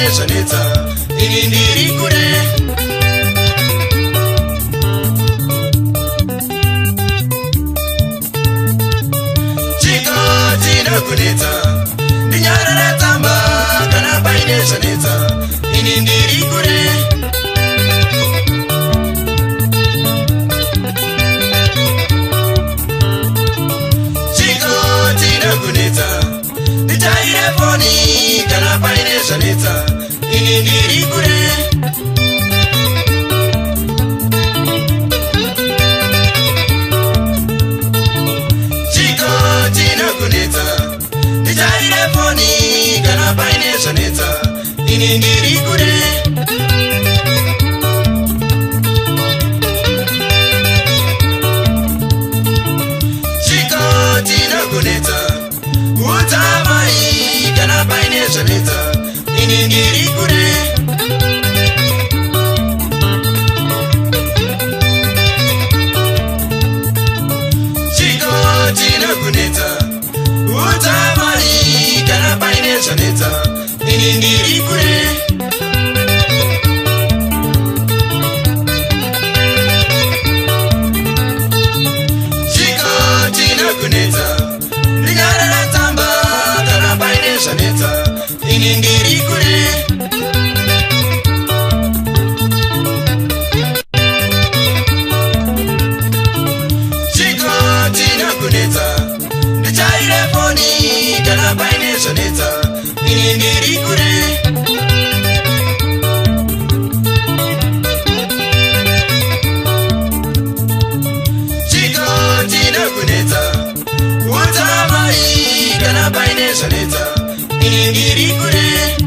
nezvanetsa ini ndiri kure. Chikoti ndokunetsa ndinyarara tsamba kana paine zvanetsa ini ndiri kure. Chikoti ndokunetsa ndichaire foni kana paine zvanetsa ini ndiri kure. Chikoti ndokunetsa ndichaire foni kana paine zvanetsa ini ndiri kure. Chikoti ndokunetsa utamai kana paine zvanetsa ini ndiri kure. Chikoti ndokunetsa utamai kana paine zvanetsa ini ndiri kure. Chikoti ndokunetsa ndinyarara tsamba kana paine zvanetsa ini ndiri kure. Chikoti ndokunetsa ndichaire foni kana paine zvanetsa ini ndiri kure. Chikoti ndokunetsa utamai kana paine zvanetsa ini ndiri kure.